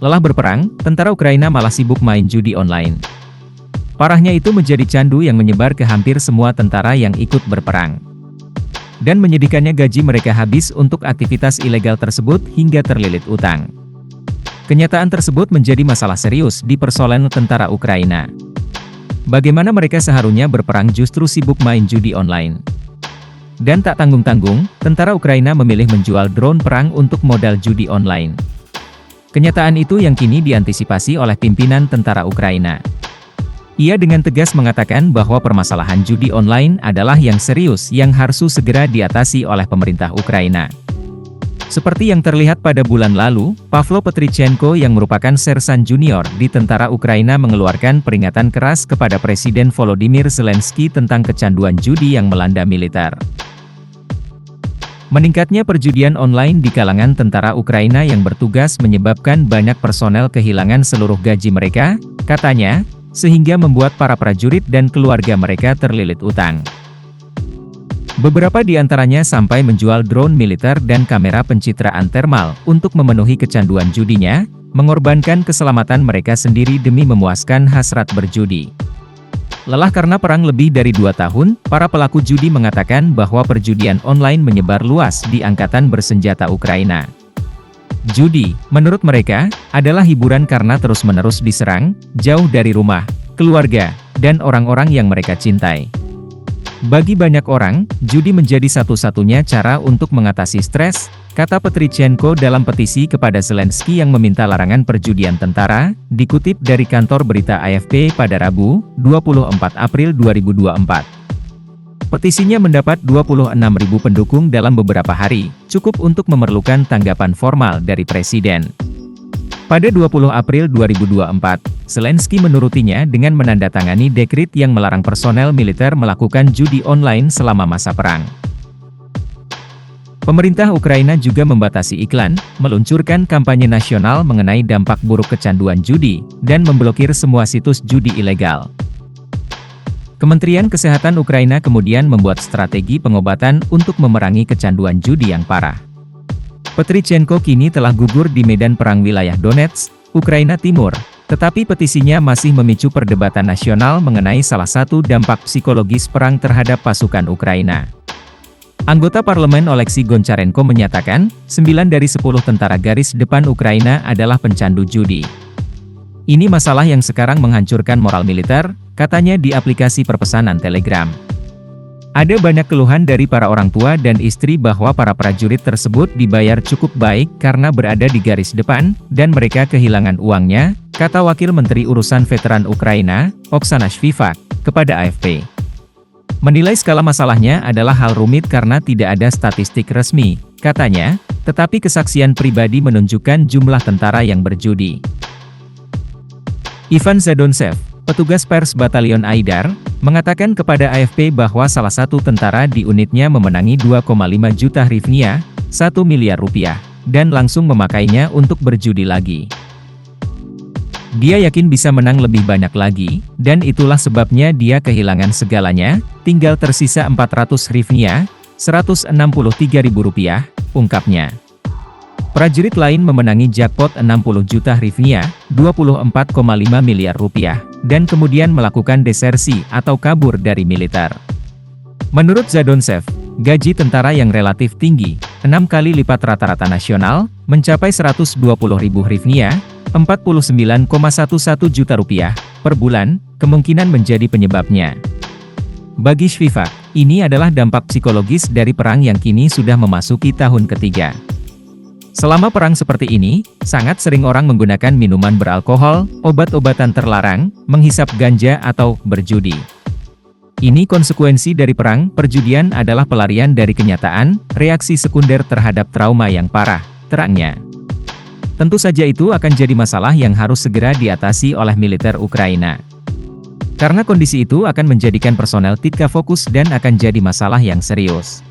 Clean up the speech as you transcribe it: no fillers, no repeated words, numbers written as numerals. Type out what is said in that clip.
Lelah berperang, tentara Ukraina malah sibuk main judi online. Parahnya itu menjadi candu yang menyebar ke hampir semua tentara yang ikut berperang. Dan menyedihkannya gaji mereka habis untuk aktivitas ilegal tersebut hingga terlilit utang. Kenyataan tersebut menjadi masalah serius di personel tentara Ukraina. Bagaimana mereka seharusnya berperang justru sibuk main judi online. Dan tak tanggung-tanggung, tentara Ukraina memilih menjual drone perang untuk modal judi online. Kenyataan itu yang kini diantisipasi oleh pimpinan tentara Ukraina. Ia dengan tegas mengatakan bahwa permasalahan judi online adalah yang serius yang harus segera diatasi oleh pemerintah Ukraina. Seperti yang terlihat pada bulan lalu, Pavlo Petrichenko yang merupakan sersan junior di tentara Ukraina mengeluarkan peringatan keras kepada Presiden Volodymyr Zelensky tentang kecanduan judi yang melanda militer. Meningkatnya perjudian online di kalangan tentara Ukraina yang bertugas menyebabkan banyak personel kehilangan seluruh gaji mereka, katanya, sehingga membuat para prajurit dan keluarga mereka terlilit utang. Beberapa di antaranya sampai menjual drone militer dan kamera pencitraan thermal untuk memenuhi kecanduan judinya, mengorbankan keselamatan mereka sendiri demi memuaskan hasrat berjudi. Lelah karena perang lebih dari 2 tahun, para pelaku judi mengatakan bahwa perjudian online menyebar luas di angkatan bersenjata Ukraina. Judi, menurut mereka, adalah hiburan karena terus-menerus diserang, jauh dari rumah, keluarga, dan orang-orang yang mereka cintai. Bagi banyak orang, judi menjadi satu-satunya cara untuk mengatasi stres, kata Petrichenko dalam petisi kepada Zelensky yang meminta larangan perjudian tentara, dikutip dari kantor berita AFP pada Rabu, 24 April 2024. Petisinya mendapat 26.000 pendukung dalam beberapa hari, cukup untuk memerlukan tanggapan formal dari Presiden. Pada 20 April 2024, Zelensky menurutinya dengan menandatangani dekrit yang melarang personel militer melakukan judi online selama masa perang. Pemerintah Ukraina juga membatasi iklan, meluncurkan kampanye nasional mengenai dampak buruk kecanduan judi, dan memblokir semua situs judi ilegal. Kementerian Kesehatan Ukraina kemudian membuat strategi pengobatan untuk memerangi kecanduan judi yang parah. Petrichenko kini telah gugur di medan perang wilayah Donetsk, Ukraina Timur, tetapi petisinya masih memicu perdebatan nasional mengenai salah satu dampak psikologis perang terhadap pasukan Ukraina. Anggota parlemen Oleksiy Goncharenko menyatakan, 9 dari 10 tentara garis depan Ukraina adalah pencandu judi. Ini masalah yang sekarang menghancurkan moral militer, katanya di aplikasi perpesanan Telegram. Ada banyak keluhan dari para orang tua dan istri bahwa para prajurit tersebut dibayar cukup baik karena berada di garis depan, dan mereka kehilangan uangnya, kata Wakil Menteri Urusan Veteran Ukraina, Oksana Shvivak, kepada AFP. Menilai skala masalahnya adalah hal rumit karena tidak ada statistik resmi, katanya, tetapi kesaksian pribadi menunjukkan jumlah tentara yang berjudi. Ivan Zadontsev, petugas pers Batalion Aidar, mengatakan kepada AFP bahwa salah satu tentara di unitnya memenangi 2,5 juta hryvnia, 1 miliar rupiah, dan langsung memakainya untuk berjudi lagi. Dia yakin bisa menang lebih banyak lagi, dan itulah sebabnya dia kehilangan segalanya, tinggal tersisa 400 hryvnia, 163.000 rupiah, ungkapnya. Prajurit lain memenangi jackpot 60 juta hryvnia, 24,5 miliar rupiah, dan kemudian melakukan desersi atau kabur dari militer. Menurut Zadontsev, gaji tentara yang relatif tinggi, 6 kali lipat rata-rata nasional, mencapai 120.000 hryvnia, 49,11 juta rupiah, per bulan, kemungkinan menjadi penyebabnya. Bagi Shvivak, ini adalah dampak psikologis dari perang yang kini sudah memasuki tahun ketiga. Selama perang seperti ini, sangat sering orang menggunakan minuman beralkohol, obat-obatan terlarang, menghisap ganja atau berjudi. Ini konsekuensi dari perang. Perjudian adalah pelarian dari kenyataan, reaksi sekunder terhadap trauma yang parah, terangnya. Tentu saja itu akan jadi masalah yang harus segera diatasi oleh militer Ukraina. Karena kondisi itu akan menjadikan personel tidak fokus dan akan jadi masalah yang serius.